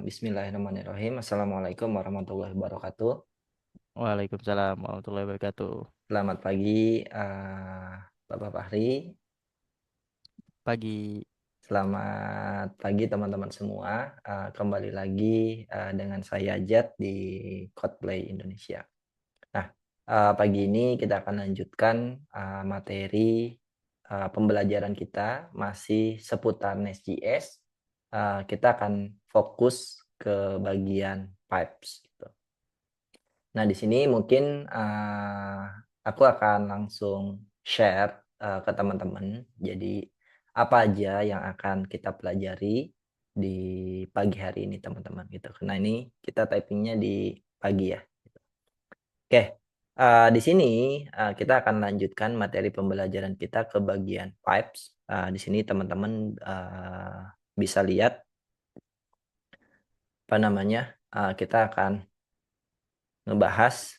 Bismillahirrahmanirrahim. Assalamualaikum warahmatullahi wabarakatuh. Waalaikumsalam warahmatullahi wabarakatuh. Selamat pagi, Bapak Fahri. Pagi. Selamat pagi teman-teman semua. Kembali lagi dengan saya Jad di Codeplay Indonesia. Nah, pagi ini kita akan lanjutkan materi pembelajaran kita masih seputar Nest.js. Kita akan fokus ke bagian pipes gitu. Nah, di sini mungkin aku akan langsung share ke teman-teman. Jadi, apa aja yang akan kita pelajari di pagi hari ini, teman-teman, gitu. Karena ini kita typingnya di pagi ya. Oke, di sini kita akan lanjutkan materi pembelajaran kita ke bagian pipes. Di sini teman-teman bisa lihat apa namanya, kita akan ngebahas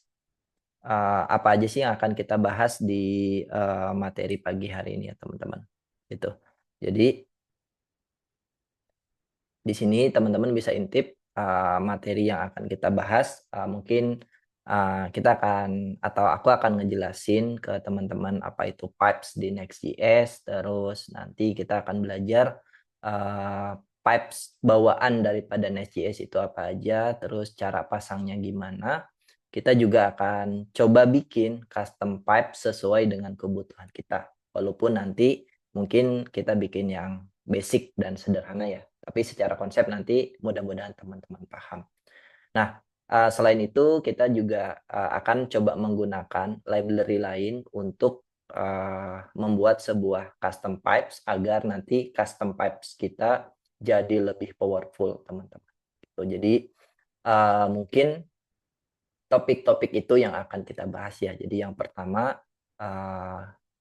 apa aja sih yang akan kita bahas di materi pagi hari ini ya teman-teman. Gitu. Jadi di sini teman-teman bisa intip materi yang akan kita bahas. Mungkin kita akan atau aku akan ngejelasin ke teman-teman apa itu pipes di Next.js. Terus nanti kita akan belajar pipes bawaan daripada Next.js itu apa aja. Terus cara pasangnya gimana. Kita juga akan coba bikin custom pipe sesuai dengan kebutuhan kita. Walaupun nanti mungkin kita bikin yang basic dan sederhana ya. Tapi secara konsep nanti mudah-mudahan teman-teman paham. Nah, selain itu kita juga akan coba menggunakan library lain untuk membuat sebuah custom pipes agar nanti custom pipes kita jadi lebih powerful, teman-teman. Gitu. Jadi mungkin topik-topik itu yang akan kita bahas ya. Jadi yang pertama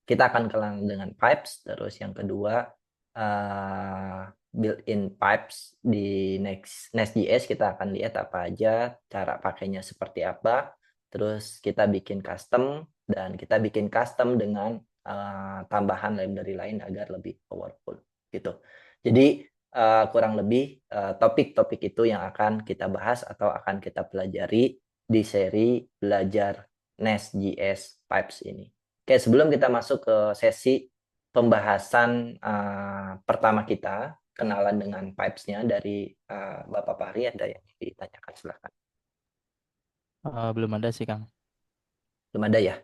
kita akan kenalan dengan pipes, terus yang kedua built-in pipes di Next.js kita akan lihat apa aja, cara pakainya seperti apa, terus kita bikin custom dan kita bikin custom dengan tambahan library lain agar lebih powerful gitu. Jadi kurang lebih topik-topik itu yang akan kita bahas atau akan kita pelajari di seri belajar Nest.js Pipes ini. Oke, sebelum kita masuk ke sesi pembahasan pertama kita, kenalan dengan pipes-nya dari Bapak Fahri, ada yang ditanyakan, silahkan. Belum ada sih, Kang. Belum ada ya?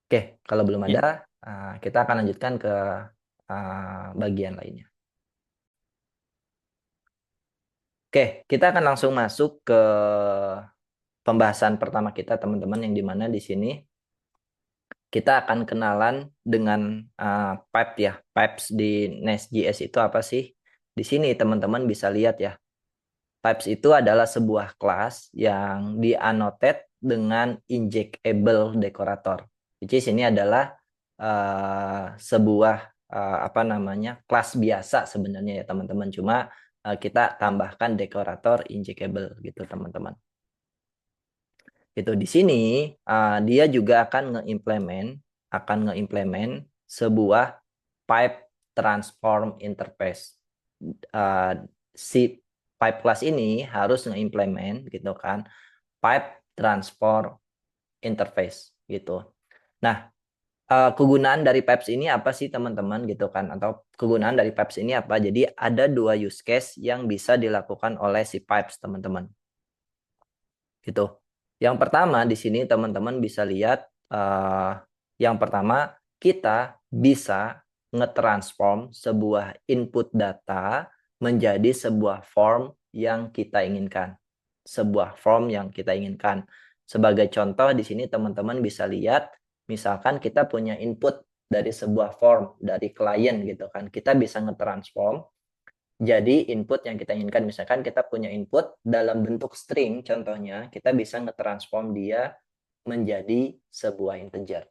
Oke, kalau belum Ya. ada, kita akan lanjutkan ke bagian lainnya. Oke, kita akan langsung masuk ke pembahasan pertama kita, teman-teman, yang dimana di sini kita akan kenalan dengan pipe ya. Pipes di Nest.js itu apa sih? Di sini teman-teman bisa lihat ya. Pipes itu adalah sebuah kelas yang di-annotate dengan injectable decorator. Jadi sini adalah sebuah apa namanya? Kelas biasa sebenarnya ya teman-teman. Cuma kita tambahkan dekorator injectable gitu teman-teman. Itu di sini dia juga akan ngeimplement sebuah pipe transform interface. Si pipe class ini harus ngeimplement gitu kan pipe transform interface gitu. Nah, kegunaan dari pipes ini apa sih teman-teman gitu kan, atau kegunaan dari pipes ini apa? Jadi ada dua use case yang bisa dilakukan oleh si pipes teman-teman gitu. Yang pertama di sini teman-teman bisa lihat yang pertama kita bisa nge-transform sebuah input data menjadi sebuah form yang kita inginkan. Sebuah form yang kita inginkan. Sebagai contoh di sini teman-teman bisa lihat misalkan kita punya input dari sebuah form dari klien gitu kan. Kita bisa nge-transform jadi input yang kita inginkan, misalkan kita punya input dalam bentuk string, contohnya kita bisa nge-transform dia menjadi sebuah integer,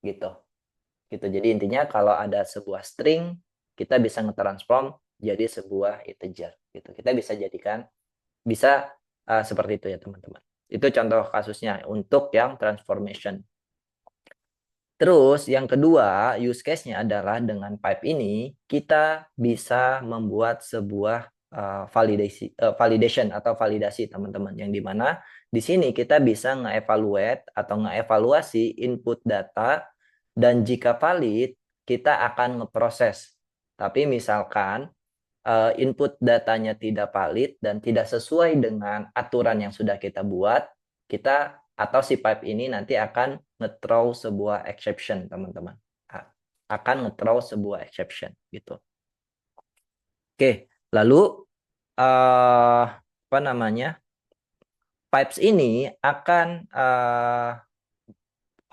gitu. Gitu. Jadi intinya kalau ada sebuah string, kita bisa nge-transform jadi sebuah integer, gitu. Kita bisa jadikan, bisa seperti itu ya teman-teman. Itu contoh kasusnya untuk yang transformation. Terus yang kedua, use case-nya adalah dengan pipe ini kita bisa membuat sebuah validation atau validasi teman-teman, yang dimana di sini kita bisa nge-evaluate atau nge-evaluasi input data, dan jika valid kita akan ngeproses. Tapi misalkan input datanya tidak valid dan tidak sesuai dengan aturan yang sudah kita buat, kita atau si pipe ini nanti akan nge-throw sebuah exception, teman-teman. Akan nge-throw sebuah exception gitu. Oke, lalu apa namanya? Pipes ini akan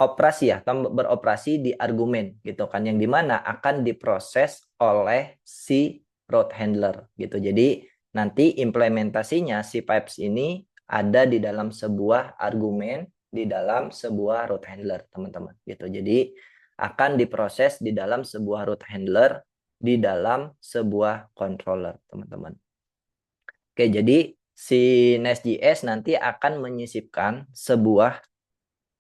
operasi ya, atau beroperasi di argumen gitu kan, yang dimana akan diproses oleh si route handler gitu. Jadi nanti implementasinya si pipes ini ada di dalam sebuah argumen, di dalam sebuah route handler, teman-teman gitu. Jadi akan diproses di dalam sebuah route handler, di dalam sebuah controller, teman-teman. Oke, jadi si Nest.js nanti akan menyisipkan sebuah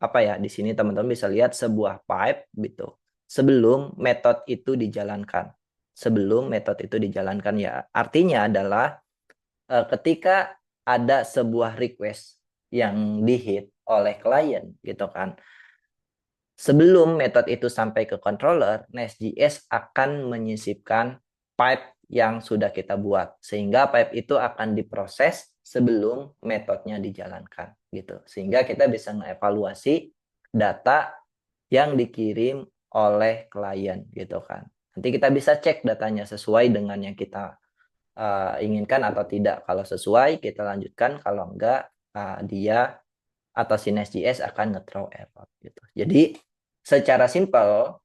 apa ya, di sini teman-teman bisa lihat sebuah pipe gitu sebelum metode itu dijalankan. Sebelum metode itu dijalankan ya, artinya adalah ketika ada sebuah request yang di-hit oleh klien gitu kan, sebelum metode itu sampai ke controller, Nest.js akan menyisipkan pipe yang sudah kita buat, sehingga pipe itu akan diproses sebelum metodenya dijalankan gitu. Sehingga kita bisa mengevaluasi data yang dikirim oleh klien gitu kan. Nanti kita bisa cek datanya sesuai dengan yang kita inginkan atau tidak. Kalau sesuai kita lanjutkan, kalau enggak dia atau si Nest.js akan nge-throw error gitu. Jadi secara simpel,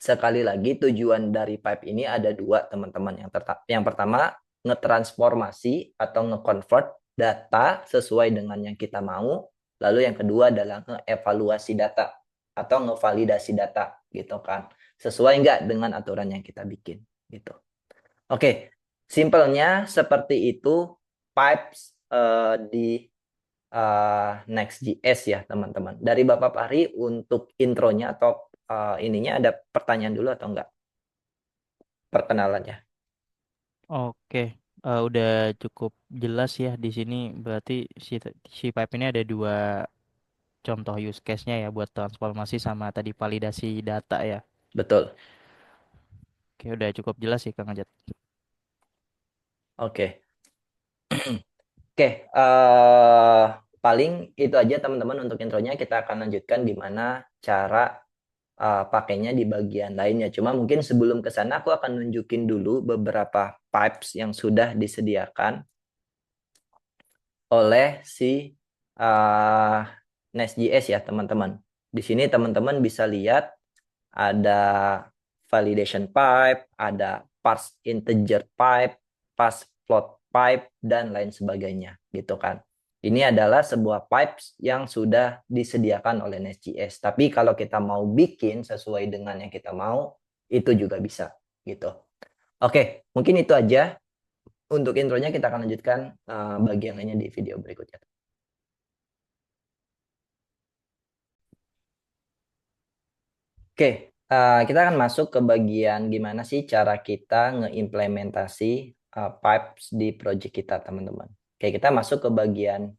sekali lagi tujuan dari pipe ini ada dua, teman-teman. Yang pertama, ngetransformasi atau nge-convert data sesuai dengan yang kita mau. Lalu yang kedua adalah nge-evaluasi data atau ngevalidasi data gitu kan. Sesuai nggak dengan aturan yang kita bikin gitu. Oke, simpelnya seperti itu pipes di Next.js ya, teman-teman. Dari Bapak Fahri untuk intronya atau ininya ada pertanyaan dulu atau enggak? Perkenalannya. Oke, udah cukup jelas ya di sini. Berarti si pipe ini ada dua contoh use case-nya ya buat transformasi sama tadi validasi data ya. Betul. Oke, udah cukup jelas sih Kang Ajat. Oke. Oke, paling itu aja teman-teman untuk intronya. Kita akan lanjutkan gimana cara pakainya di bagian lainnya. Cuma mungkin sebelum ke sana aku akan nunjukin dulu beberapa pipes yang sudah disediakan oleh si Nest.js ya, teman-teman. Di sini teman-teman bisa lihat ada validation pipe, ada parse integer pipe, parse float pipe, dan lain sebagainya gitu kan. Ini adalah sebuah pipes yang sudah disediakan oleh Nest.js. Tapi kalau kita mau bikin sesuai dengan yang kita mau, itu juga bisa gitu. Oke, mungkin itu aja untuk intronya. Kita akan lanjutkan bagian lainnya di video berikutnya. Oke, kita akan masuk ke bagian gimana sih cara kita ngeimplementasi pipes di project kita, teman-teman. Oke, kita masuk ke bagian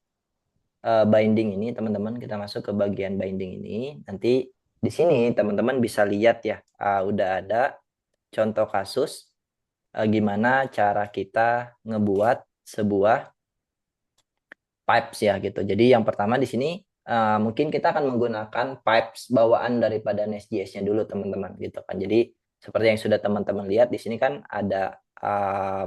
binding ini, teman-teman. Kita masuk ke bagian binding ini. Nanti di sini teman-teman bisa lihat ya, udah ada contoh kasus gimana cara kita ngebuat sebuah pipes ya gitu. Jadi yang pertama di sini mungkin kita akan menggunakan pipes bawaan daripada Nest.js-nya dulu, teman-teman gitu kan. Jadi seperti yang sudah teman-teman lihat di sini kan ada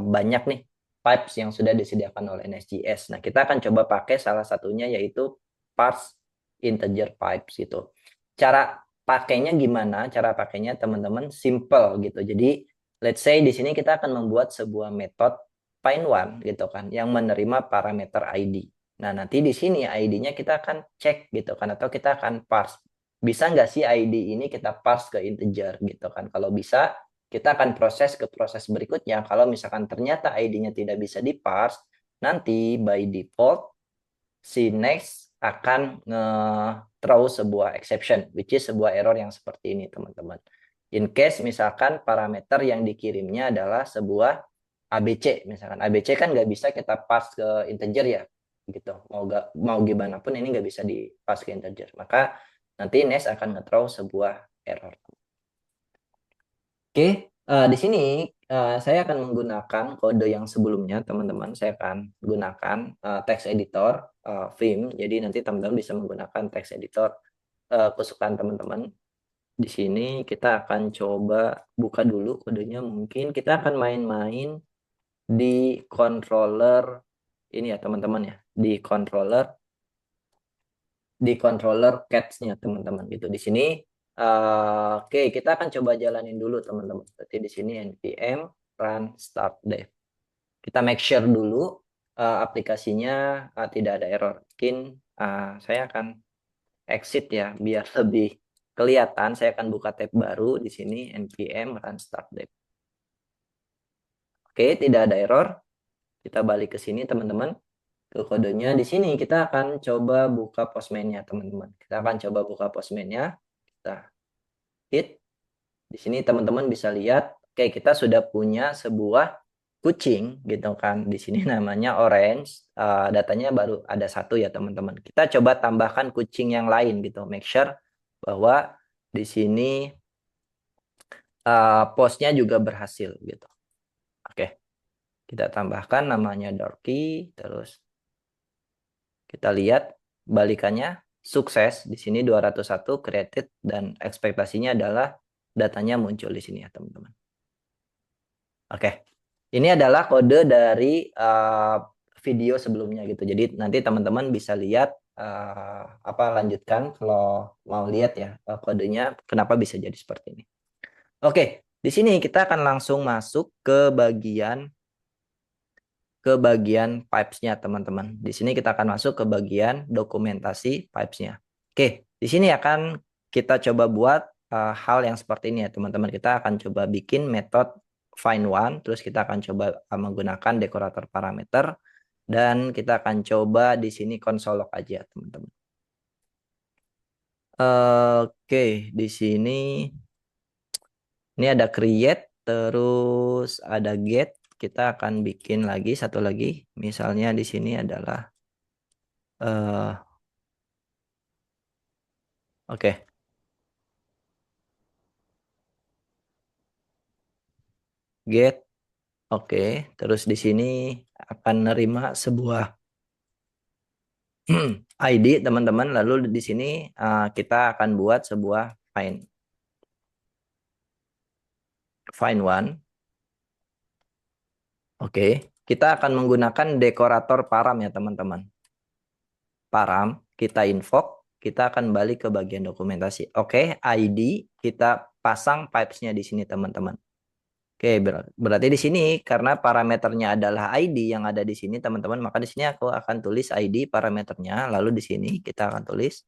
banyak nih pipes yang sudah disediakan oleh Nest.js. Nah, kita akan coba pakai salah satunya yaitu parse integer pipes gitu. Cara pakainya gimana? Cara pakainya teman-teman simple gitu. Jadi let's say di sini kita akan membuat sebuah metode find1 gitu kan yang menerima parameter ID. Nah, nanti di sini ID-nya kita akan cek gitu kan, atau kita akan parse. Bisa nggak sih ID ini kita parse ke integer gitu kan. Kalau bisa, kita akan proses ke proses berikutnya. Kalau misalkan ternyata ID-nya tidak bisa diparse, nanti by default si next akan nge-throw sebuah exception, which is sebuah error yang seperti ini, teman-teman. In case misalkan parameter yang dikirimnya adalah sebuah ABC misalkan. ABC kan nggak bisa kita pass ke integer ya, gitu. Mau gimana pun ini nggak bisa di pass ke integer. Maka nanti Nest akan nge-throw sebuah error. Oke, di sini saya akan menggunakan kode yang sebelumnya, teman-teman. Saya akan gunakan text editor Vim. Jadi nanti teman-teman bisa menggunakan text editor kesukaan teman-teman. Di sini kita akan coba buka dulu kodenya. Mungkin kita akan main-main di controller ini ya, teman-teman ya. Di controller cats-nya, teman-teman gitu. Di sini oke, kita akan coba jalanin dulu, teman-teman. Berarti di sini npm run start dev. Kita make sure dulu aplikasinya tidak ada error. Mungkin saya akan exit ya biar lebih kelihatan. Saya akan buka tab baru di sini npm run start dev. Oke, tidak ada error. Kita balik ke sini, teman-teman, ke kodenya. Di sini kita akan coba buka postman-nya, teman-teman. Kita akan coba buka postman-nya. Kita hit. Di sini teman-teman bisa lihat, oke, kita sudah punya sebuah kucing gitu kan. Di sini namanya orange. Datanya baru ada satu ya, teman-teman. Kita coba tambahkan kucing yang lain gitu. Make sure bahwa di sini postnya juga berhasil gitu. Oke, kita tambahkan namanya Dorky. Terus kita lihat balikannya sukses. Di sini 201 created dan ekspektasinya adalah datanya muncul di sini ya, teman-teman. Oke. Ini adalah kode dari video sebelumnya gitu. Jadi nanti teman-teman bisa lihat apa lanjutkan kalau mau lihat ya kodenya kenapa bisa jadi seperti ini. Oke, di sini kita akan langsung masuk ke bagian pipes-nya, teman-teman. Di sini kita akan masuk ke bagian dokumentasi pipes-nya. Oke, di sini akan kita coba buat hal yang seperti ini ya, teman-teman. Kita akan coba bikin metode find one, terus kita akan coba menggunakan dekorator parameter, dan kita akan coba di sini console log aja, teman-teman. Oke, di sini ini ada create, terus ada get. Kita akan bikin lagi satu lagi. Misalnya di sini adalah oke, get. Oke, terus di sini akan nerima sebuah ID, teman-teman. Lalu di sini kita akan buat sebuah find one. Oke, kita akan menggunakan dekorator param ya, teman-teman. Param, kita invoke, kita akan balik ke bagian dokumentasi. Oke, ID kita pasang pipes-nya di sini, teman-teman. Oke, berarti di sini karena parameternya adalah ID yang ada di sini, teman-teman, maka di sini aku akan tulis ID parameternya, lalu di sini kita akan tulis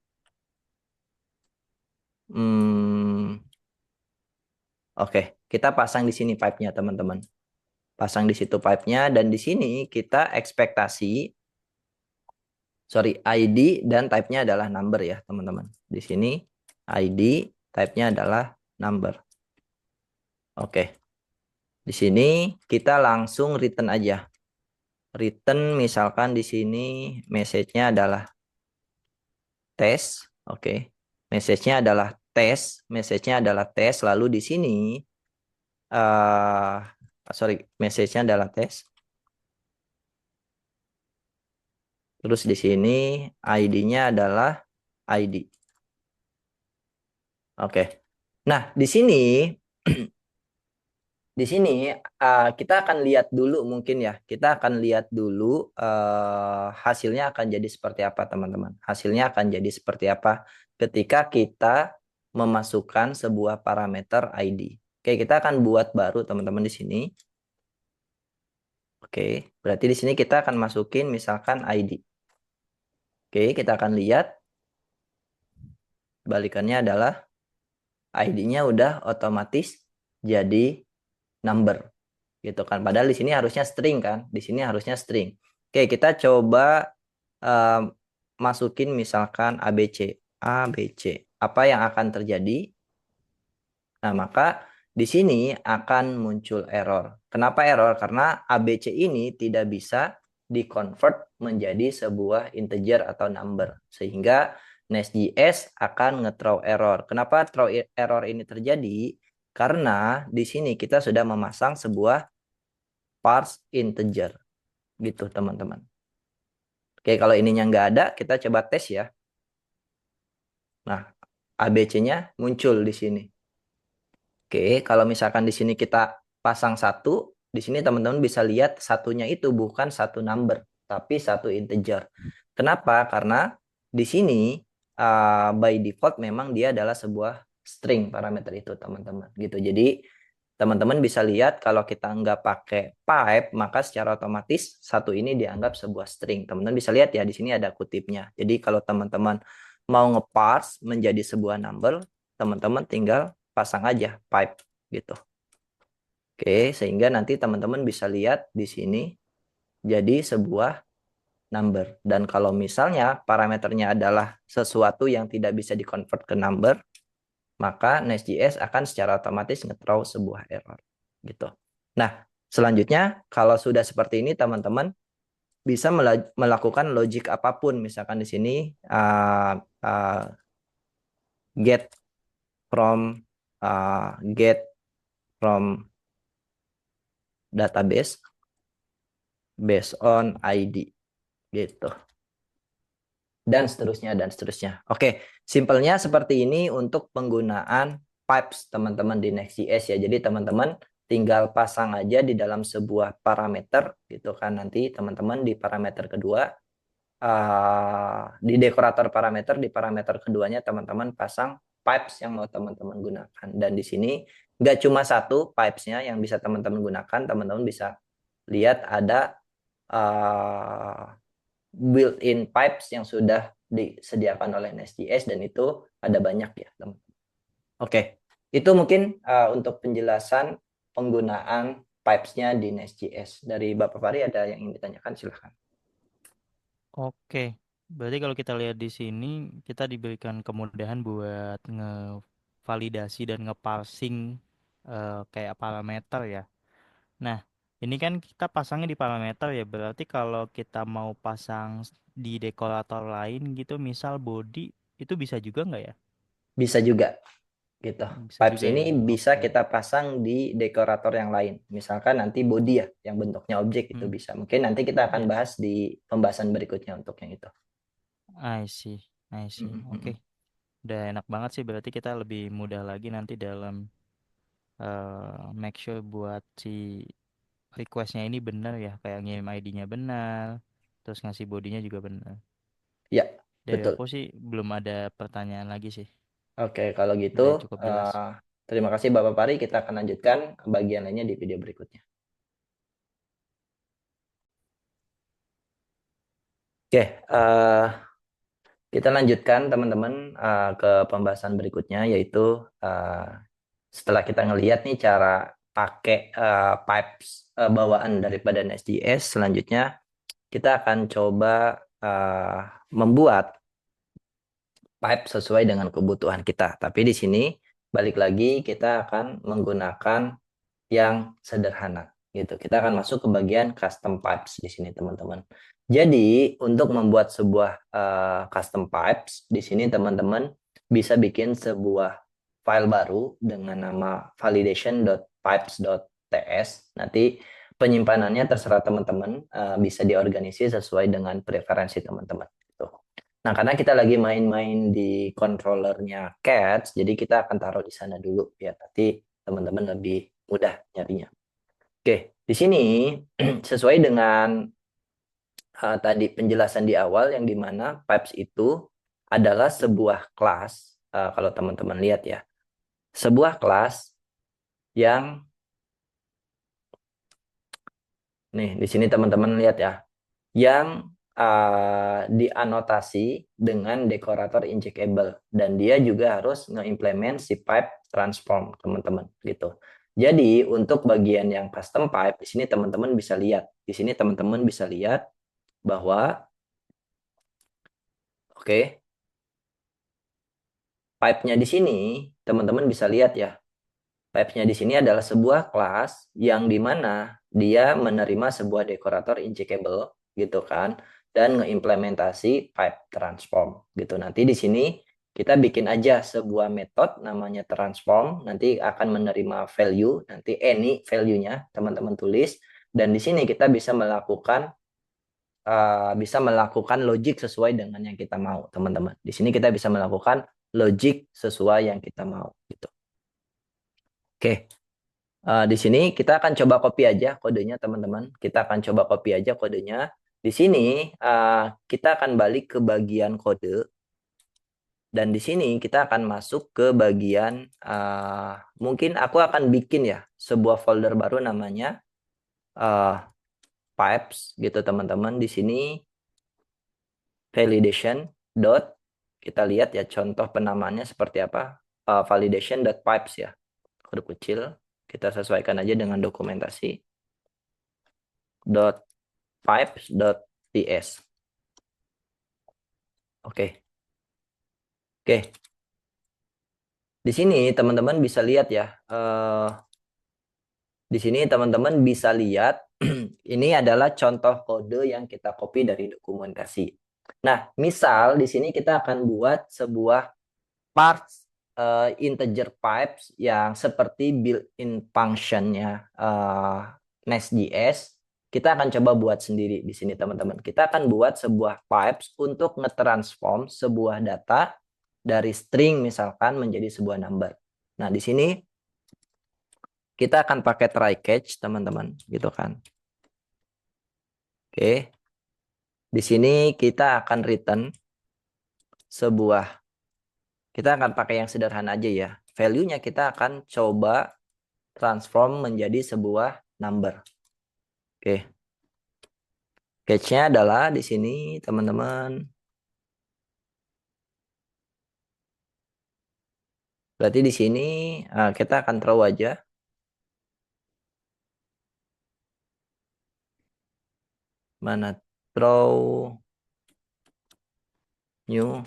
oke, kita pasang di sini pipe-nya, teman-teman. Pasang di situ pipe-nya, dan di sini kita ekspektasi ID dan type-nya adalah number ya, teman-teman. Di sini ID, type-nya adalah number. Oke. Di sini kita langsung return aja. Return misalkan di sini message-nya adalah test. Oke. Message-nya adalah test. Message-nya adalah test. Lalu di sini message-nya adalah test. Terus di sini ID-nya adalah ID. Oke. Nah, di sini kita akan lihat dulu mungkin ya. Kita akan lihat dulu hasilnya akan jadi seperti apa, teman-teman. Hasilnya akan jadi seperti apa ketika kita memasukkan sebuah parameter ID. Oke, kita akan buat baru, teman-teman, di sini. Oke, berarti di sini kita akan masukin misalkan ID. Oke, kita akan lihat balikannya adalah ID-nya udah otomatis jadi number gitu kan. Padahal di sini harusnya string kan. Di sini harusnya string. Oke, kita coba masukin misalkan ABC. ABC. Apa yang akan terjadi? Nah, maka di sini akan muncul error. Kenapa error? Karena ABC ini tidak bisa di-convert menjadi sebuah integer atau number. Sehingga Nest.js akan nge-throw error. Kenapa throw error ini terjadi? Karena di sini kita sudah memasang sebuah parse integer. Gitu teman-teman. Oke, kalau ininya nggak ada, kita coba tes ya. Nah, ABC-nya muncul di sini. Oke, kalau misalkan di sini kita pasang satu, di sini teman-teman bisa lihat satunya itu bukan satu number, tapi satu integer. Kenapa? Karena di sini by default memang dia adalah sebuah string parameter itu teman-teman gitu. Jadi teman-teman bisa lihat kalau kita nggak pakai pipe, maka secara otomatis satu ini dianggap sebuah string. Teman-teman bisa lihat ya di sini ada kutipnya. Jadi kalau teman-teman mau nge-parse menjadi sebuah number, teman-teman tinggal pasang aja pipe gitu. Oke, sehingga nanti teman-teman bisa lihat di sini jadi sebuah number. Dan kalau misalnya parameternya adalah sesuatu yang tidak bisa di-convert ke number, maka Nest.js akan secara otomatis nge-throw sebuah error gitu. Nah, selanjutnya kalau sudah seperti ini teman-teman bisa melakukan logic apapun. Misalkan di sini get from get from database based on ID gitu. Dan seterusnya dan seterusnya. Oke, simpelnya seperti ini untuk penggunaan pipes teman-teman di Next.js ya. Jadi teman-teman tinggal pasang aja di dalam sebuah parameter gitu kan. Nanti teman-teman di parameter kedua di dekorator parameter di parameter keduanya teman-teman pasang pipes yang mau teman-teman gunakan. Dan di sini nggak cuma satu pipesnya yang bisa teman-teman gunakan, teman-teman bisa lihat ada built-in pipes yang sudah disediakan oleh Nest.js dan itu ada banyak ya teman. Oke, itu mungkin untuk penjelasan penggunaan pipes-nya di Nest.js. Dari Bapak Fari ada yang ingin ditanyakan silahkan. Oke, berarti kalau kita lihat di sini, kita diberikan kemudahan buat ngevalidasi dan ngeparsing kayak parameter ya. Nah, ini kan kita pasangnya di parameter ya, berarti kalau kita mau pasang di dekorator lain gitu, misal body, itu bisa juga nggak ya? Bisa juga gitu. Bisa Pipes juga ini ya. bisa Oke. kita pasang di dekorator yang lain. Misalkan nanti body ya, yang bentuknya objek itu Hmm, bisa. Mungkin nanti kita akan ya. bahas di pembahasan berikutnya untuk yang itu. I see, I Mm, see. mm, mm, Oke, mm. udah enak banget sih. Berarti kita lebih mudah lagi nanti dalam make sure buat si requestnya ini benar ya, kayak ngirim ID-nya benar, terus ngasih bodinya juga benar. Ya, Dari betul. aku sih belum ada pertanyaan lagi sih, Oke, kalau gitu udah cukup jelas. eh, terima kasih Bapak Pari. Kita akan lanjutkan bagian lainnya di video berikutnya. Oke, kita lanjutkan teman-teman ke pembahasan berikutnya yaitu eh, setelah kita ngelihat nih cara pakai pipes bawaan daripada Nest.js, selanjutnya kita akan coba eh, membuat pipe sesuai dengan kebutuhan kita. Tapi di sini balik lagi kita akan menggunakan yang sederhana gitu. Kita akan masuk ke bagian custom pipes di sini teman-teman. Jadi untuk membuat sebuah custom pipes di sini teman-teman bisa bikin sebuah file baru dengan nama validation.pipes.ts. Nanti penyimpanannya terserah teman-teman, bisa diorganisir sesuai dengan preferensi teman-teman. Gitu. Nah, karena kita lagi main-main di controllernya Cats, jadi kita akan taruh di sana dulu biar nanti teman-teman lebih mudah nyarinya. Oke, di sini sesuai dengan tadi penjelasan di awal yang dimana pipes itu adalah sebuah kelas, kalau teman-teman lihat ya, sebuah kelas yang nih di sini teman-teman lihat ya, yang dianotasi dengan dekorator injectable dan dia juga harus nge-implement si pipe transform teman-teman gitu. Jadi untuk bagian yang custom pipe di sini teman-teman bisa lihat. Di sini teman-teman bisa lihat bahwa oke, pipe-nya di sini teman-teman bisa lihat ya. Pipes-nya di sini adalah sebuah kelas yang dimana dia menerima sebuah dekorator injectable gitu kan, dan ngeimplementasi pipe transform gitu. Nanti di sini kita bikin aja sebuah metode namanya transform, nanti akan menerima value, nanti any value-nya teman-teman tulis, dan di sini kita bisa melakukan logic sesuai dengan yang kita mau, teman-teman. Di sini kita bisa melakukan logic sesuai yang kita mau gitu. Oke. Di sini kita akan coba copy aja kodenya, teman-teman. Kita akan coba copy aja kodenya. Di sini kita akan balik ke bagian kode, dan di sini kita akan masuk ke bagian mungkin aku akan bikin ya sebuah folder baru namanya pipes gitu, teman-teman. Di sini validation dot, kita lihat ya contoh penamaannya seperti apa. Validation dot pipes ya, huruf kecil. Kita sesuaikan aja dengan dokumentasi dot pipes.ts. Oke. Oke. Di sini teman-teman bisa lihat ya. Di sini teman-teman bisa lihat ini adalah contoh kode yang kita copy dari dokumentasi. Nah, misal di sini kita akan buat sebuah parts integer pipes yang seperti built-in function-nya Nest.js. Kita akan coba buat sendiri di sini, teman-teman. Kita akan buat sebuah pipes untuk nge-transform sebuah data dari string misalkan menjadi sebuah number. Nah, di sini kita akan pakai try catch, teman-teman, gitu kan. Oke. Di sini kita akan return sebuah, kita akan pakai yang sederhana aja ya. Value-nya kita akan coba transform menjadi sebuah number. Oke. Catch-nya adalah di sini, teman-teman. Berarti di sini kita akan throw aja. Mana throw new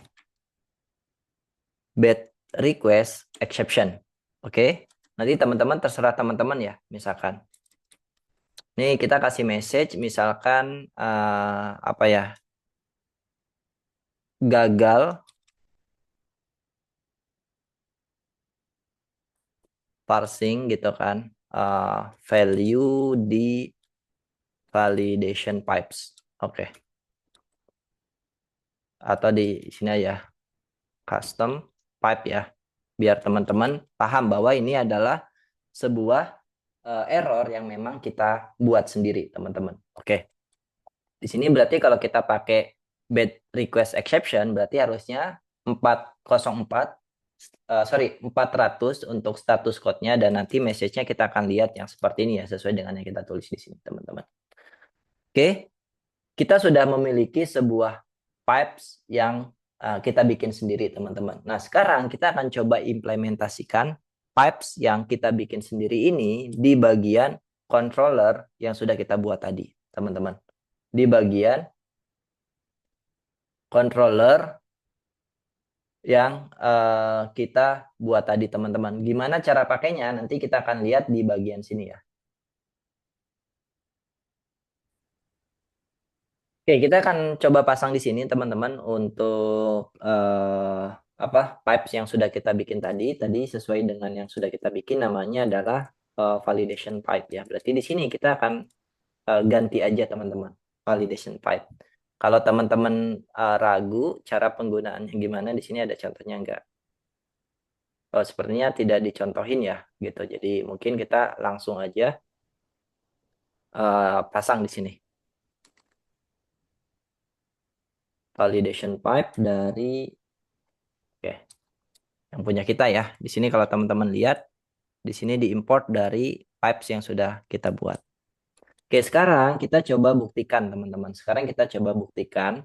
bad request exception. Oke. Nanti teman-teman terserah teman-teman ya, misalkan. Nih kita kasih message misalkan apa ya? Gagal parsing gitu kan. Value di validation pipes. Oke. Atau di sini ya, custom pipe ya. Biar teman-teman paham bahwa ini adalah sebuah error yang memang kita buat sendiri, teman-teman. Oke. Di sini berarti kalau kita pakai bad request exception berarti harusnya 404 400 untuk status code-nya, dan nanti message-nya kita akan lihat yang seperti ini ya, sesuai dengan yang kita tulis di sini, teman-teman. Oke, kita sudah memiliki sebuah pipes yang kita bikin sendiri, teman-teman. Nah, sekarang kita akan coba implementasikan pipes yang kita bikin sendiri ini di bagian controller yang sudah kita buat tadi, teman-teman. Di bagian controller yang kita buat tadi, teman-teman. Gimana cara pakainya? Nanti kita akan lihat di bagian sini ya. Oke, kita akan coba pasang di sini, teman-teman, untuk apa pipes yang sudah kita bikin tadi. Tadi sesuai dengan yang sudah kita bikin, namanya adalah validation pipe ya. Berarti di sini kita akan ganti aja, teman-teman, validation pipe. Kalau teman-teman ragu cara penggunaannya gimana, di sini ada contohnya enggak? Sepertinya tidak dicontohin ya, gitu. Jadi mungkin kita langsung aja pasang di sini. Validation pipe dari oke, yang punya kita ya. Di sini kalau teman-teman lihat, di sini diimport dari pipes yang sudah kita buat. Oke, sekarang kita coba buktikan, teman-teman. Sekarang kita coba buktikan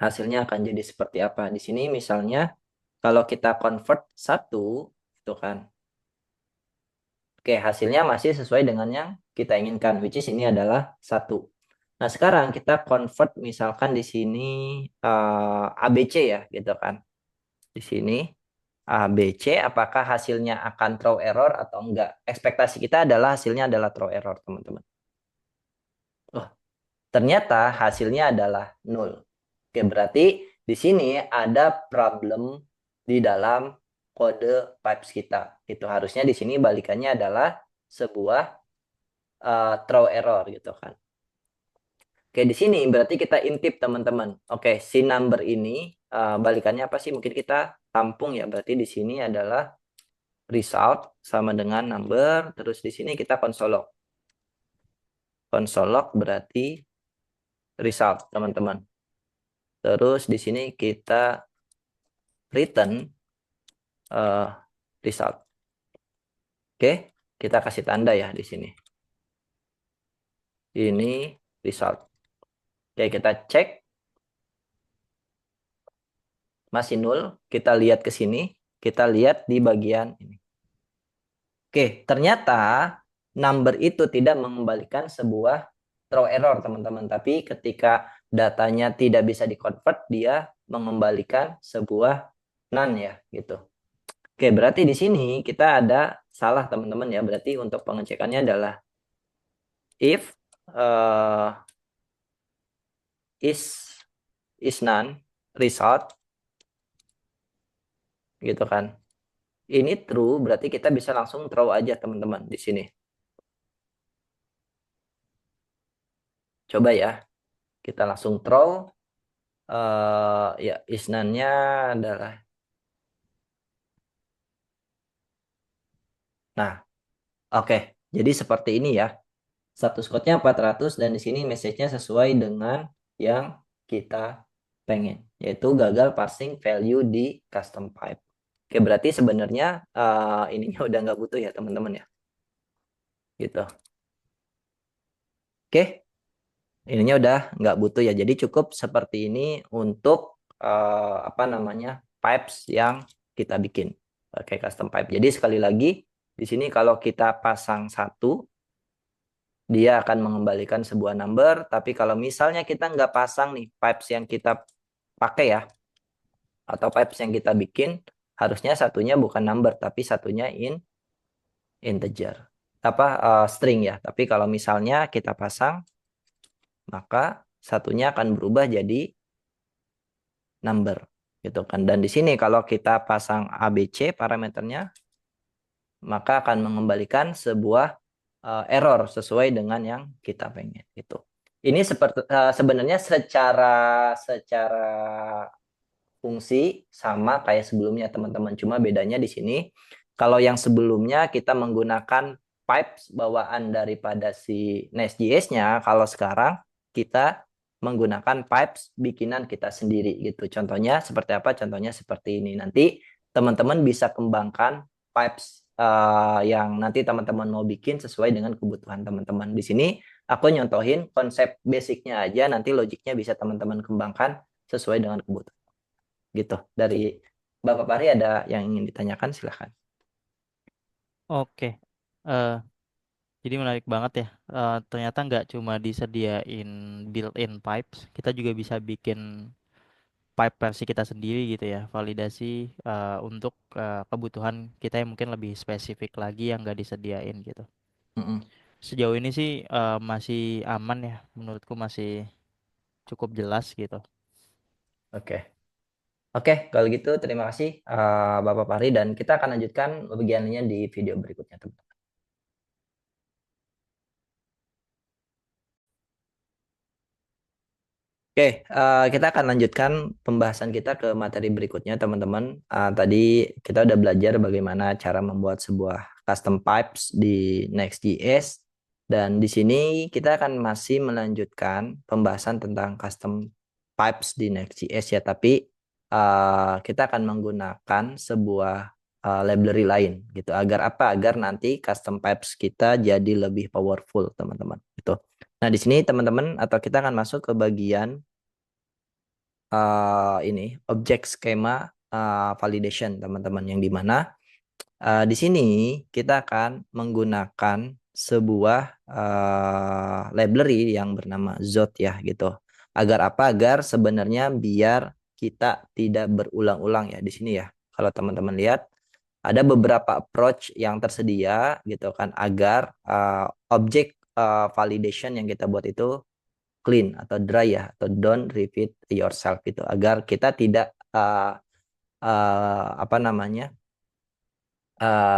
hasilnya akan jadi seperti apa. Di sini misalnya kalau kita convert 1, itu kan. Oke, hasilnya masih sesuai dengan yang kita inginkan, which is ini adalah 1. Nah, sekarang kita convert misalkan di sini ABC ya, gitu kan. Di sini A, B, C, apakah hasilnya akan throw error atau enggak? Ekspektasi kita adalah hasilnya adalah throw error, teman-teman. Oh, ternyata hasilnya adalah 0. Oke, berarti di sini ada problem di dalam kode pipes kita. Itu harusnya di sini balikannya adalah sebuah throw error gitu kan. Oke, di sini berarti kita intip teman-teman. Oke, si number ini balikannya apa sih? Mungkin kita tampung ya. Berarti di sini adalah result sama dengan number. Terus di sini kita console log. Console log berarti result, teman-teman. Terus di sini kita return result. Oke, kita kasih tanda ya di sini. Ini result. Oke, kita cek. Masih 0. Kita lihat ke sini. Kita lihat di bagian ini. Oke, ternyata number itu tidak mengembalikan sebuah throw error, teman-teman. Tapi ketika datanya tidak bisa di-convert, dia mengembalikan sebuah none ya, gitu. Oke, berarti di sini kita ada salah, teman-teman ya. Berarti untuk pengecekannya adalah if is none result gitu kan. Ini true, berarti kita bisa langsung throw aja, teman-teman, di sini. Coba ya, kita langsung throw. Ya, is none-nya adalah. Nah, oke. Jadi seperti ini ya. Status code-nya 400 dan di sini message-nya sesuai dengan yang kita pengen, yaitu gagal parsing value di custom pipe. Oke, berarti sebenarnya ininya udah nggak butuh ya, teman-teman ya. Gitu. Oke, ininya udah nggak butuh ya. Jadi cukup seperti ini untuk apa namanya pipes yang kita bikin. Oke, custom pipe. Jadi sekali lagi di sini kalau kita pasang satu, dia akan mengembalikan sebuah number. Tapi kalau misalnya kita nggak pasang nih pipes yang kita pakai ya, atau pipes yang kita bikin, harusnya satunya bukan number, tapi satunya integer. Apa string ya. Tapi kalau misalnya kita pasang, maka satunya akan berubah jadi number gitu kan. Dan di sini kalau kita pasang ABC parameternya, maka akan mengembalikan sebuah error sesuai dengan yang kita pengen gitu. Ini seperti sebenarnya secara fungsi sama kayak sebelumnya, teman-teman. Cuma bedanya di sini kalau yang sebelumnya kita menggunakan pipes bawaan daripada si Nest.js-nya, kalau sekarang kita menggunakan pipes bikinan kita sendiri gitu. Contohnya seperti apa? Contohnya seperti ini. Nanti teman-teman bisa kembangkan pipes yang nanti teman-teman mau bikin sesuai dengan kebutuhan teman-teman. Di sini aku nyontohin konsep basicnya aja, nanti logiknya bisa teman-teman kembangkan sesuai dengan kebutuhan. Gitu. Dari Bapak Pari ada yang ingin ditanyakan, silahkan. Oke. Eh, jadi menarik banget ya. Ternyata nggak cuma disediain built-in pipes, kita juga bisa bikin pipe versi kita sendiri gitu ya. Validasi untuk kebutuhan kita yang mungkin lebih spesifik lagi yang nggak disediain gitu. Mm-mm. Sejauh ini sih masih aman ya. Menurutku masih cukup jelas gitu. Oke. Oke, kalau gitu terima kasih Bapak Pari dan kita akan lanjutkan bagiannya di video berikutnya, teman. Oke, kita akan lanjutkan pembahasan kita ke materi berikutnya, teman-teman. Tadi kita udah belajar bagaimana cara membuat sebuah custom pipes di Next.js, dan di sini kita akan masih melanjutkan pembahasan tentang custom pipes di Next.js ya, tapi kita akan menggunakan sebuah library lain gitu. Agar apa? Agar nanti custom pipes kita jadi lebih powerful, teman-teman. Gitu. Nah, di sini teman-teman atau kita akan masuk ke bagian ini object schema validation, teman-teman, yang dimana di sini kita akan menggunakan sebuah library yang bernama Zot ya gitu. Agar apa? Agar sebenarnya biar kita tidak berulang-ulang ya di sini ya. Kalau teman-teman lihat, ada beberapa approach yang tersedia gitu kan agar objek validation yang kita buat itu clean atau dry ya, atau don't repeat yourself gitu, agar kita tidak apa namanya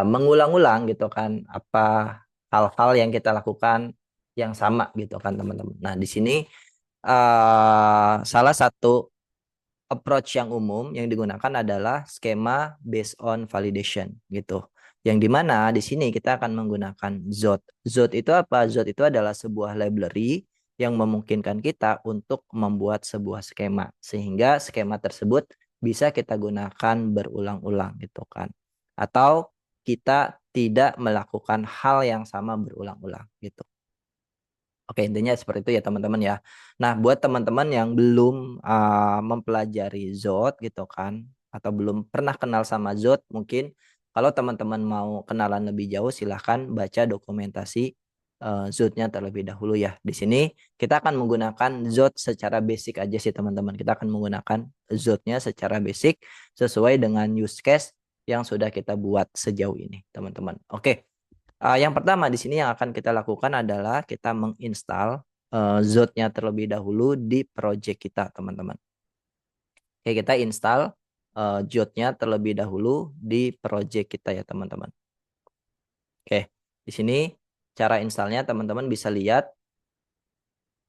mengulang-ulang gitu kan apa hal-hal yang kita lakukan yang sama gitu kan teman-teman. Nah, di sini salah satu approach yang umum yang digunakan adalah skema based on validation gitu. Yang dimana di sini kita akan menggunakan Zod. Zod itu apa? Zod itu adalah sebuah library yang memungkinkan kita untuk membuat sebuah skema. Sehingga skema tersebut bisa kita gunakan berulang-ulang gitu kan. Atau kita tidak melakukan hal yang sama berulang-ulang gitu. Oke, intinya seperti itu ya teman-teman ya. Nah, buat teman-teman yang belum mempelajari Zod gitu kan, atau belum pernah kenal sama Zod, mungkin kalau teman-teman mau kenalan lebih jauh, silahkan baca dokumentasi Zod-nya terlebih dahulu ya. Di sini kita akan menggunakan Zod secara basic aja sih teman-teman. Kita akan menggunakan Zod-nya secara basic sesuai dengan use case yang sudah kita buat sejauh ini, teman-teman. Oke. Yang pertama di sini yang akan kita lakukan adalah kita menginstal Zod-nya terlebih dahulu di project kita, teman-teman. Oke, kita install Zod-nya terlebih dahulu di project kita ya, teman-teman. Oke, di sini cara installnya teman-teman bisa lihat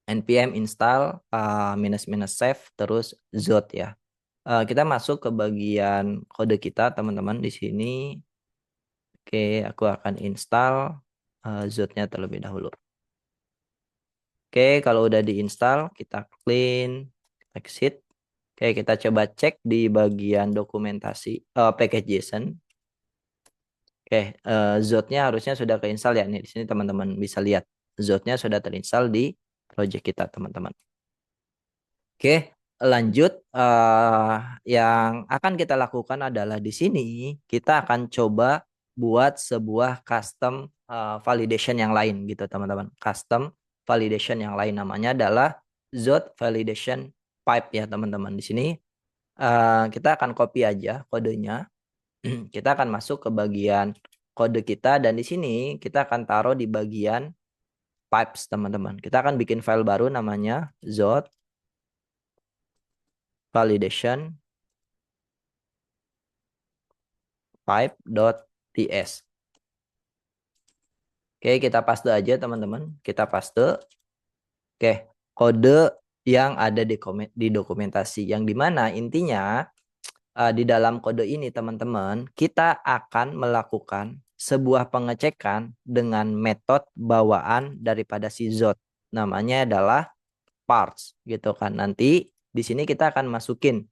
npm install minus save terus Zod ya. Kita masuk ke bagian kode kita, teman-teman. Di sini, oke, aku akan install Zod-nya terlebih dahulu. Oke, kalau udah diinstal, kita clean, exit. Oke, kita coba cek di bagian dokumentasi package.json. Oke, Zod-nya harusnya sudah keinstal ya. Nih, di sini teman-teman bisa lihat. Zod-nya sudah terinstall di project kita, teman-teman. Oke, lanjut. Yang akan kita lakukan adalah di sini kita akan coba buat sebuah custom validation yang lain gitu, teman-teman. Custom validation yang lain namanya adalah Zod validation pipe ya, teman-teman. Di sini kita akan copy aja kodenya. Kita akan masuk ke bagian kode kita dan di sini kita akan taruh di bagian pipes, teman-teman. Kita akan bikin file baru namanya Zod validation pipe.ts. Oke, kita paste aja teman-teman. Kita paste. Oke, kode yang ada di dokumentasi. Yang dimana intinya di dalam kode ini teman-teman, kita akan melakukan sebuah pengecekan dengan metode bawaan daripada si Zod. Namanya adalah parts gitu kan. Nanti di sini kita akan masukin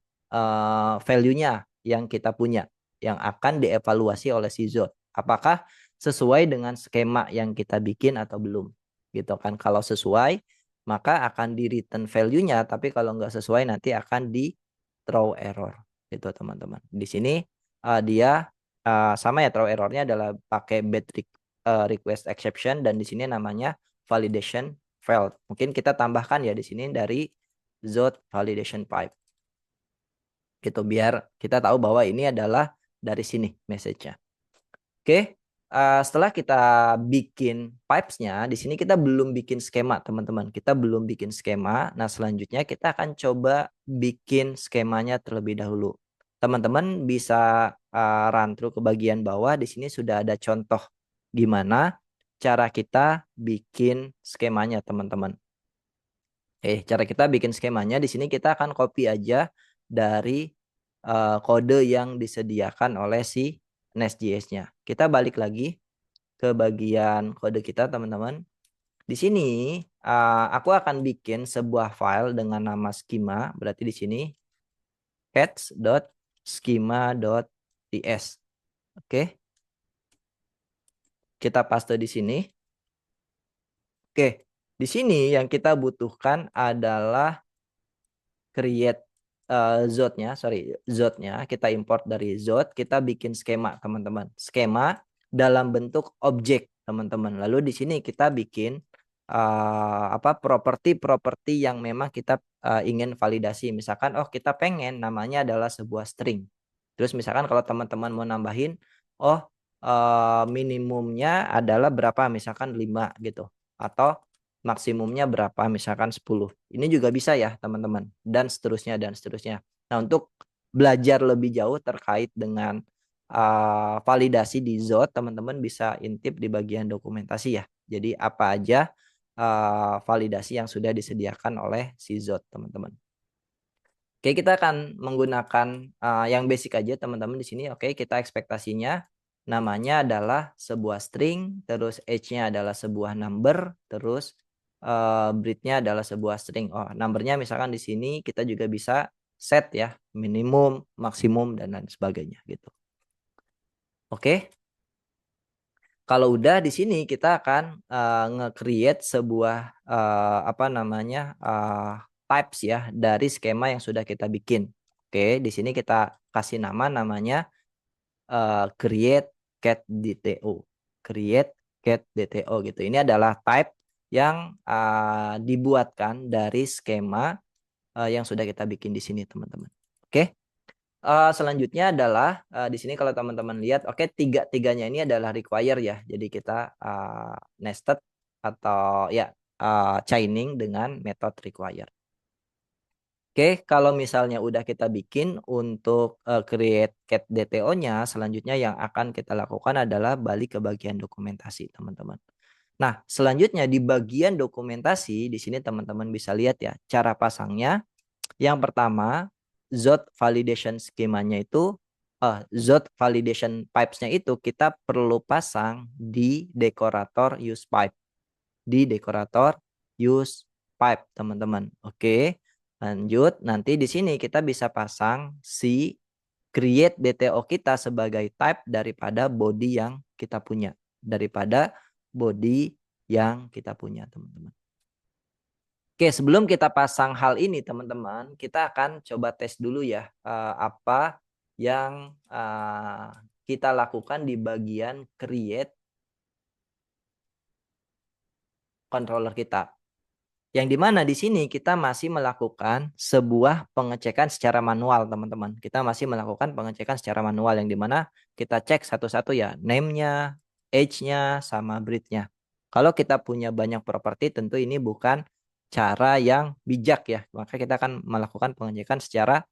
value-nya yang kita punya yang akan dievaluasi oleh si Zod. Apakah sesuai dengan skema yang kita bikin atau belum gitu kan. Kalau sesuai maka akan di return value-nya, tapi kalau nggak sesuai nanti akan di throw error gitu teman-teman. Di sini dia sama ya, throw errornya adalah pakai bad request exception dan di sini namanya validation failed. Mungkin kita tambahkan ya di sini dari Zod validation pipe. Gitu biar kita tahu bahwa ini adalah dari sini message-nya. Oke, setelah kita bikin pipes-nya, di sini kita belum bikin skema, teman-teman. Kita belum bikin skema. Nah, selanjutnya kita akan coba bikin skemanya terlebih dahulu. Teman-teman bisa run through ke bagian bawah. Di sini sudah ada contoh gimana cara kita bikin skemanya, teman-teman. Cara kita bikin skemanya di sini kita akan copy aja dari kode yang disediakan oleh si Nest.js-nya. Kita balik lagi ke bagian kode kita, teman-teman. Di sini aku akan bikin sebuah file dengan nama schema. Berarti di sini cats.schema.ts. Oke. Kita paste di sini. Oke. Di sini yang kita butuhkan adalah create Zod-nya kita import dari Zod, kita bikin skema, teman-teman. Skema dalam bentuk objek, teman-teman. Lalu di sini kita bikin properti-properti yang memang kita ingin validasi. Misalkan kita pengen namanya adalah sebuah string. Terus misalkan kalau teman-teman mau nambahin, oh minimumnya adalah berapa, misalkan 5 gitu. Atau maksimumnya berapa, misalkan 10. Ini juga bisa ya teman-teman. Dan seterusnya, dan seterusnya. Nah, untuk belajar lebih jauh terkait dengan validasi di Zot, teman-teman bisa intip di bagian dokumentasi ya. Jadi apa aja validasi yang sudah disediakan oleh si Zot, teman-teman. Oke, kita akan menggunakan yang basic aja teman-teman di sini. Oke, kita ekspektasinya namanya adalah sebuah string, terus age-nya adalah sebuah number, terus breed-nya adalah sebuah string. Oh, numbernya misalkan di sini kita juga bisa set ya, minimum, maksimum, dan lain sebagainya gitu. Oke. Kalau udah di sini kita akan nge-create sebuah apa namanya types ya dari skema yang sudah kita bikin. Oke, di sini kita kasih nama namanya create get DTO. Create get DTO gitu. Ini adalah type yang dibuatkan dari skema yang sudah kita bikin di sini, teman-teman. Oke. Selanjutnya adalah di sini kalau teman-teman lihat, oke, tiga-tiganya ini adalah require ya. Jadi kita nested atau ya chaining dengan method require. Oke, kalau misalnya udah kita bikin untuk create get DTO-nya, selanjutnya yang akan kita lakukan adalah balik ke bagian dokumentasi, teman-teman. Nah, selanjutnya di bagian dokumentasi, di sini teman-teman bisa lihat ya cara pasangnya. Yang pertama, Zot validation skemanya itu, Zot validation pipes-nya itu kita perlu pasang di dekorator use pipe. Di dekorator use pipe, teman-teman. Oke, lanjut. Nanti di sini kita bisa pasang si create DTO kita sebagai type daripada body yang kita punya. Daripada body yang kita punya, teman-teman. Oke, sebelum kita pasang hal ini teman-teman, kita akan coba tes dulu ya apa yang kita lakukan di bagian create controller kita. Yang dimana di sini kita masih melakukan sebuah pengecekan secara manual, teman-teman. Kita masih melakukan pengecekan secara manual yang dimana kita cek satu-satu ya, name-nya, age-nya, sama breed-nya. Kalau kita punya banyak properti, tentu ini bukan cara yang bijak ya. Maka kita akan melakukan pengecekan secara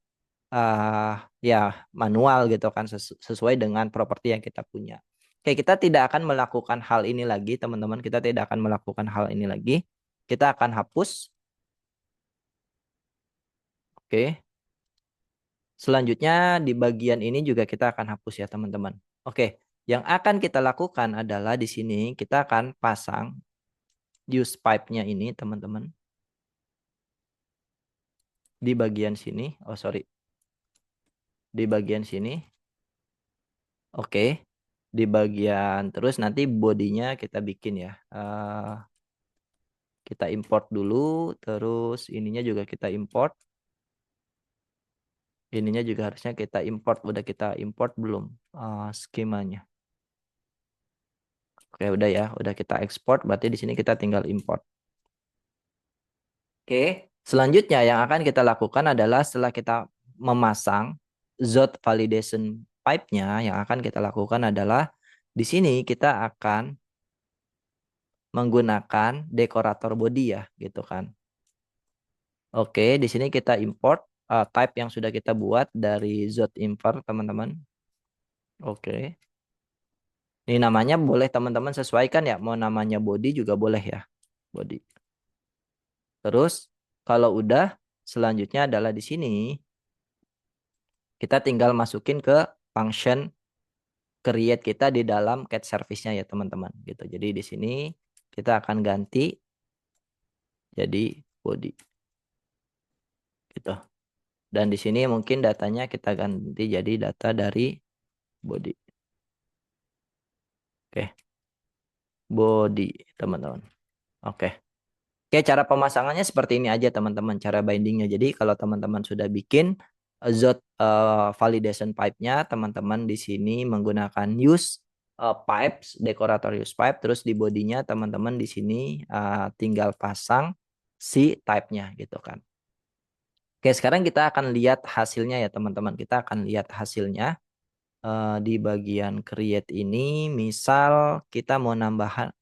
ya manual gitu kan, sesuai dengan properti yang kita punya. Oke, kita tidak akan melakukan hal ini lagi, teman-teman. Kita tidak akan melakukan hal ini lagi. Kita akan hapus. Oke. Selanjutnya di bagian ini juga kita akan hapus ya, teman-teman. Oke. Yang akan kita lakukan adalah di sini kita akan pasang use pipe-nya ini, teman-teman. Di bagian sini. Oh, sorry. Di bagian sini. Oke. Di bagian terus nanti bodinya kita bikin ya. Kita import dulu. Terus ininya juga kita import. Ininya juga harusnya kita import. Udah kita import belum skemanya? Oke, udah ya, udah kita ekspor. Berarti di sini kita tinggal import. Oke, selanjutnya yang akan kita lakukan adalah setelah kita memasang Zot validation pipe-nya, yang akan kita lakukan adalah di sini kita akan menggunakan dekorator body ya, gitu kan. Oke, di sini kita import type yang sudah kita buat dari Zot import, teman-teman. Oke. Ini namanya boleh teman-teman sesuaikan ya, mau namanya body juga boleh ya, body. Terus kalau udah, selanjutnya adalah di sini kita tinggal masukin ke function create kita di dalam cat service-nya ya, teman-teman gitu. Jadi di sini kita akan ganti jadi body gitu. Dan di sini mungkin datanya kita ganti jadi data dari body. Oke. Body, teman-teman. Oke. Oke, cara pemasangannya seperti ini aja, teman-teman. Cara bindingnya. Jadi kalau teman-teman sudah bikin Zot validation pipe-nya, teman-teman di sini menggunakan use pipes, dekorator use pipe. Terus di bodinya teman-teman di sini tinggal pasang si type-nya gitu kan. Oke, sekarang kita akan lihat hasilnya ya teman-teman. Kita akan lihat hasilnya di bagian create ini. Misal kita mau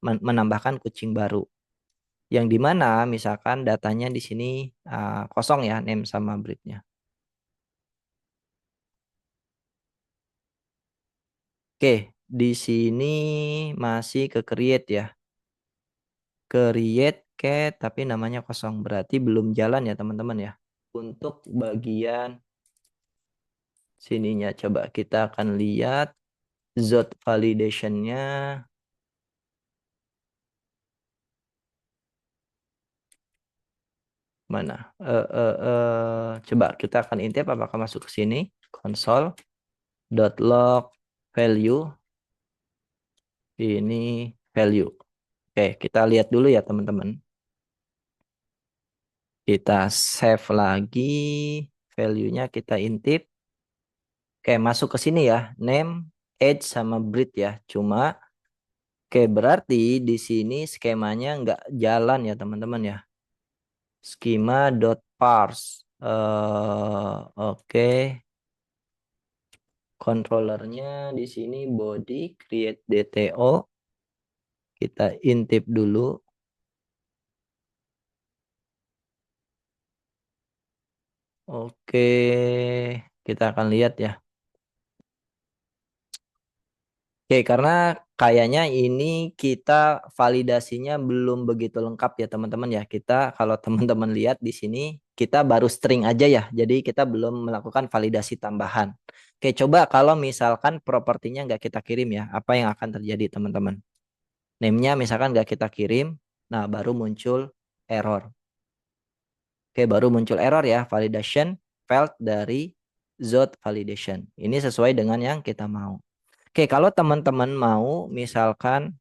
menambahkan kucing baru. Yang dimana misalkan datanya di sini kosong ya, name sama breednya. Oke, di sini masih ke create ya. Create cat tapi namanya kosong. Berarti belum jalan ya teman-teman ya. Untuk bagian sininya coba kita akan lihat Zot validation-nya mana? Coba kita akan intip apakah masuk ke sini. Console.log value ini value. Oke, kita lihat dulu ya teman-teman. Kita save lagi value-nya kita intip. Oke, masuk ke sini ya. Name, age sama breed ya. Cuma oke, berarti di sini skemanya nggak jalan ya teman-teman ya. Schema.parse. Oke. Controllernya di sini body create DTO. Kita intip dulu. Oke. Kita akan lihat ya. Oke, karena kayaknya ini kita validasinya belum begitu lengkap ya teman-teman ya. Kita kalau teman-teman lihat di sini kita baru string aja ya. Jadi kita belum melakukan validasi tambahan. Oke, coba kalau misalkan propertinya nggak kita kirim ya, apa yang akan terjadi teman-teman? Name-nya misalkan nggak kita kirim, nah baru muncul error. Oke, baru muncul error ya, validation failed dari Zod validation. Ini sesuai dengan yang kita mau. Oke, kalau teman-teman mau misalkan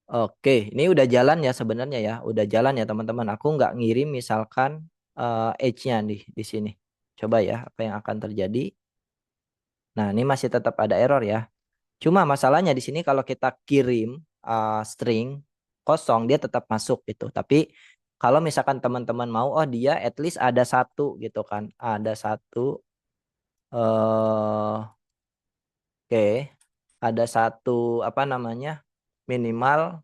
oke, ini udah jalan ya sebenarnya ya, udah jalan ya teman-teman. Aku nggak ngirim misalkan age-nya di sini. Coba ya, apa yang akan terjadi? Nah, ini masih tetap ada error ya. Cuma masalahnya di sini kalau kita kirim string kosong, dia tetap masuk gitu. Tapi kalau misalkan teman-teman mau, oh dia at least ada satu gitu kan, ada satu, oke, ada satu apa namanya minimal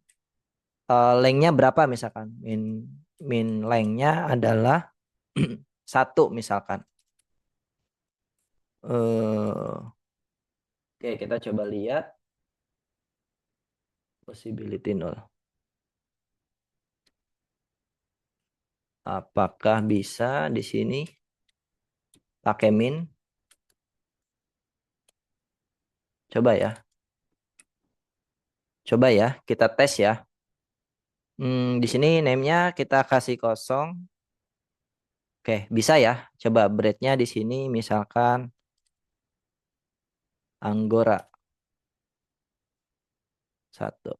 lengthnya berapa misalkan min lengthnya adalah satu misalkan oke kita coba lihat possibility nol apakah bisa di sini pakai min coba ya kita tes ya di sini name-nya kita kasih kosong oke bisa ya coba breadnya di sini misalkan Anggora satu.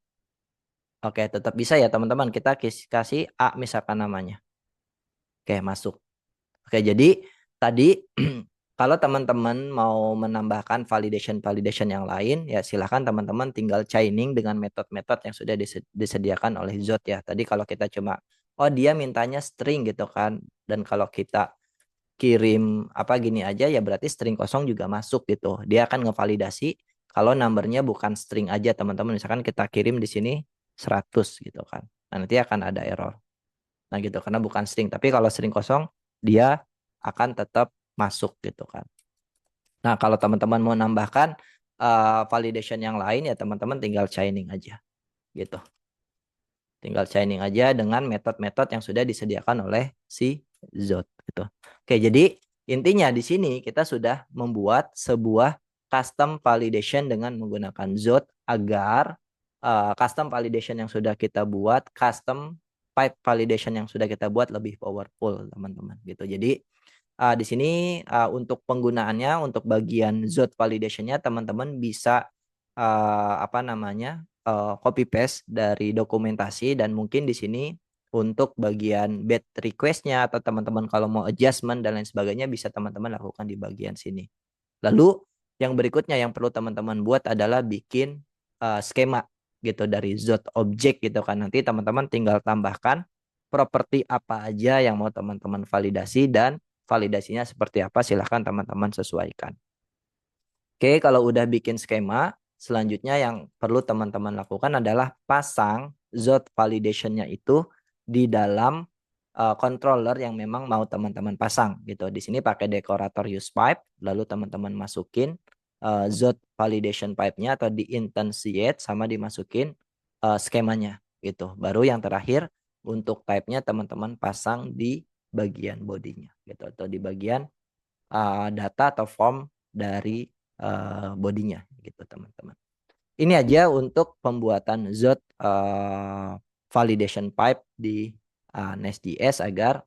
Oke, tetap bisa ya teman-teman. Kita kasih A misalkan namanya. Oke, masuk. Oke, jadi tadi kalau teman-teman mau menambahkan validation yang lain, ya silahkan teman-teman tinggal chaining dengan metode-metode yang sudah disediakan oleh Zot ya. Tadi kalau kita cuma, oh dia mintanya string gitu kan. Dan kalau kita kirim apa gini aja ya berarti string kosong juga masuk gitu. Dia akan ngevalidasi kalau numbernya bukan string aja teman-teman. Misalkan kita kirim di sini 100 gitu kan. Nah, nanti akan ada error. Nah gitu karena bukan string. Tapi kalau string kosong dia akan tetap masuk gitu kan. Nah kalau teman-teman mau nambahkan validation yang lain ya teman-teman tinggal chaining aja gitu. Tinggal chaining aja dengan metode-metode yang sudah disediakan oleh si Zot gitu. Oke, jadi intinya di sini kita sudah membuat sebuah custom validation dengan menggunakan Zot agar custom validation yang sudah kita buat, custom pipe validation yang sudah kita buat lebih powerful, teman-teman gitu. Jadi di sini untuk penggunaannya untuk bagian Zot validation-nya teman-teman bisa apa namanya copy paste dari dokumentasi dan mungkin di sini untuk bagian bed request-nya atau teman-teman kalau mau adjustment dan lain sebagainya bisa teman-teman lakukan di bagian sini. Lalu yang berikutnya yang perlu teman-teman buat adalah bikin skema gitu dari Zot object gitu kan. Nanti teman-teman tinggal tambahkan properti apa aja yang mau teman-teman validasi dan validasinya seperti apa, silahkan teman-teman sesuaikan. Oke, kalau udah bikin skema, selanjutnya yang perlu teman-teman lakukan adalah pasang Zod validation-nya itu di dalam controller yang memang mau teman-teman pasang gitu. Di sini pakai dekorator use pipe, lalu teman-teman masukin Zod validation pipe-nya atau di instantiate sama dimasukin skemanya gitu. Baru yang terakhir untuk pipe-nya teman-teman pasang di bagian bodinya gitu atau di bagian data atau form dari bodinya gitu teman-teman. Ini aja untuk pembuatan Zod validation pipe di Nest.js agar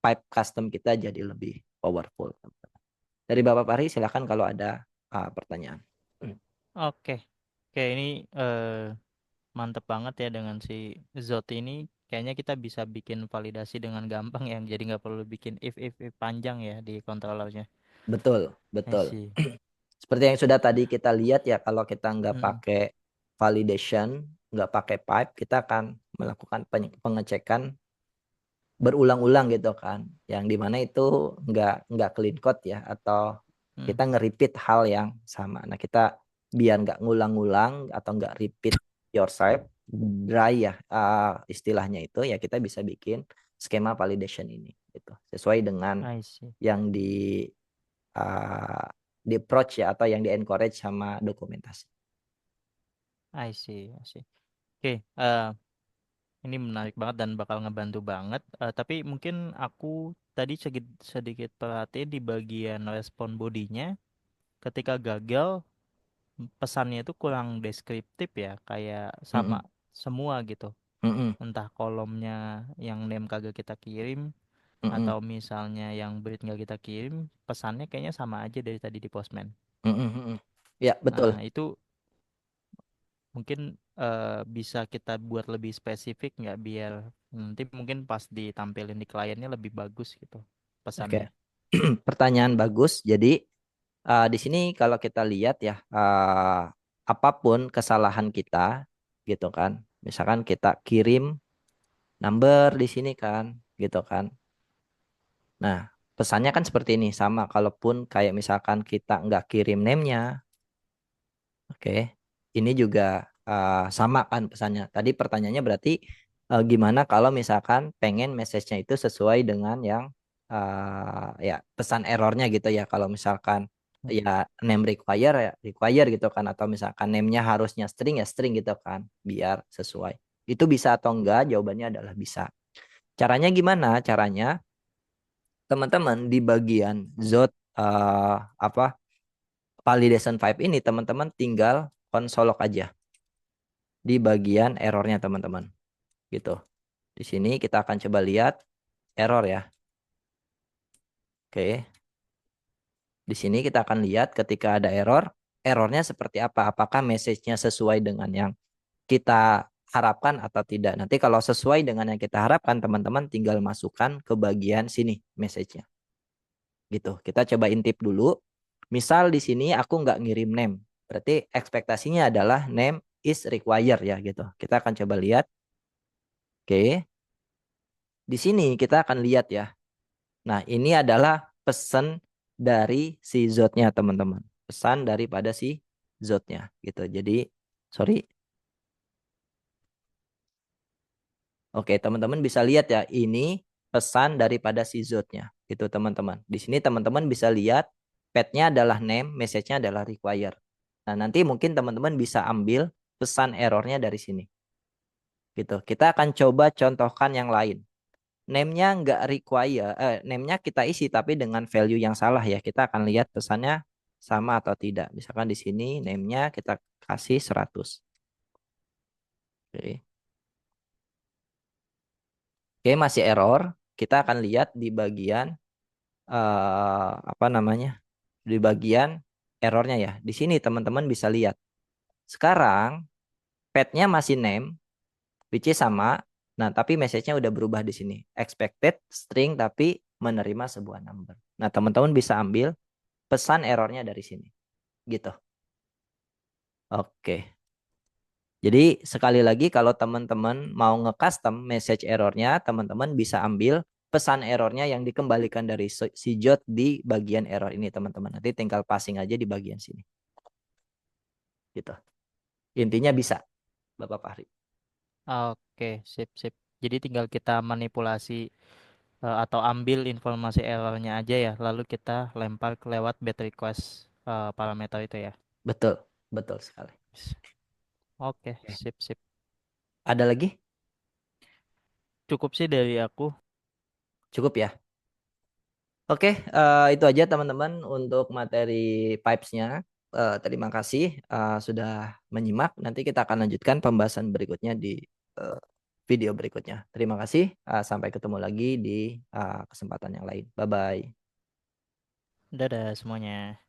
pipe custom kita jadi lebih powerful. Teman-teman. Dari Bapak Pari silakan kalau ada pertanyaan. Oke. Oke, ini mantep banget ya dengan si Zot ini. Kayaknya kita bisa bikin validasi dengan gampang ya. Jadi nggak perlu bikin if panjang ya di controllernya. Betul, I betul. see. Seperti yang sudah tadi kita lihat ya, kalau kita nggak Mm-mm. pakai validation, nggak pakai pipe, kita akan melakukan pengecekan berulang-ulang gitu kan, yang dimana itu nggak clean code ya, atau Mm. kita nge-repeat hal yang sama. Nah kita biar nggak ngulang-ngulang atau nggak repeat yourself, dry ya istilahnya itu ya, kita bisa bikin skema validation ini gitu sesuai dengan I see. yang di approach ya atau yang di encourage sama dokumentasi. I see. I see. Oke, ini menarik banget dan bakal ngebantu banget. Tapi mungkin aku tadi sedikit sedikit perhatiin di bagian respon bodinya. Ketika gagal, pesannya itu kurang deskriptif ya, kayak sama Mm-mm, semua gitu. mm-mm, Entah kolomnya yang name kagak kita kirim, mm-mm, atau misalnya yang breed nggak kita kirim, pesannya kayaknya sama aja dari tadi di Postman. mm-mm, mm-mm. Ya betul. Nah, itu mungkin bisa kita buat lebih spesifik nggak, biar nanti mungkin pas ditampilin di kliennya lebih bagus gitu Oke. pesannya. Pertanyaan bagus. Jadi di sini kalau kita lihat ya, apapun kesalahan kita gitu kan. Misalkan kita kirim number di sini kan, gitu kan. Nah, pesannya kan seperti ini sama. Kalaupun kayak misalkan kita nggak kirim name-nya, oke. Ini juga sama kan pesannya. Tadi pertanyaannya berarti gimana kalau misalkan pengen message-nya itu sesuai dengan yang ya pesan errornya gitu ya. Kalau misalkan Hmm. ya name require ya require gitu kan, atau misalkan name-nya harusnya string ya string gitu kan, biar sesuai. Itu bisa atau enggak? Jawabannya adalah bisa. Caranya gimana? Caranya teman-teman di bagian Zod apa validation pipe ini teman-teman tinggal konsolok aja di bagian errornya teman-teman gitu. Di sini kita akan coba lihat error ya. Oke, di sini kita akan lihat ketika ada error, errornya seperti apa? Apakah message-nya sesuai dengan yang kita harapkan atau tidak? Nanti kalau sesuai dengan yang kita harapkan, teman-teman tinggal masukkan ke bagian sini message-nya. Gitu. Kita coba intip dulu. Misal di sini aku nggak ngirim name, berarti ekspektasinya adalah name is required ya gitu. Kita akan coba lihat. Oke, di sini kita akan lihat ya. Nah, ini adalah pesan dari si Zotnya teman-teman. Pesan daripada si Zotnya gitu. Jadi, sorry. Oke, teman-teman bisa lihat ya, ini pesan daripada si Zotnya gitu teman-teman. Di sini teman-teman bisa lihat path-nya adalah name, message-nya adalah require. Nah, nanti mungkin teman-teman bisa ambil pesan errornya dari sini. Gitu. Kita akan coba contohkan yang lain. Name-nya nggak require, name-nya kita isi tapi dengan value yang salah ya. Kita akan lihat pesannya sama atau tidak. Misalkan di sini name-nya kita kasih 100. Oke. Oke, masih error. Kita akan lihat di bagian apa namanya? Di bagian errornya ya. Di sini teman-teman bisa lihat. Sekarang path-nya masih name, which is sama. Nah, tapi message-nya udah berubah di sini. Expected string tapi menerima sebuah number. Nah, teman-teman bisa ambil pesan errornya dari sini. Gitu. Oke. Jadi sekali lagi kalau teman-teman mau nge-custom message errornya, teman-teman bisa ambil pesan errornya yang dikembalikan dari si Jot di bagian error ini teman-teman. Nanti tinggal passing aja di bagian sini. Gitu. Intinya bisa, Bapak Fahri. Oke, sip, sip. Jadi tinggal kita manipulasi atau ambil informasi errornya aja ya, lalu kita lempar ke lewat get request parameter itu ya. Betul, betul sekali. Oke, Oke. sip, sip. Ada lagi? Cukup sih dari aku. Cukup ya? Oke, itu aja teman-teman untuk materi pipes-nya. Terima kasih sudah menyimak. Nanti kita akan lanjutkan pembahasan berikutnya di eh, video berikutnya. Terima kasih. Sampai ketemu lagi di kesempatan yang lain. Bye-bye. Dadah semuanya.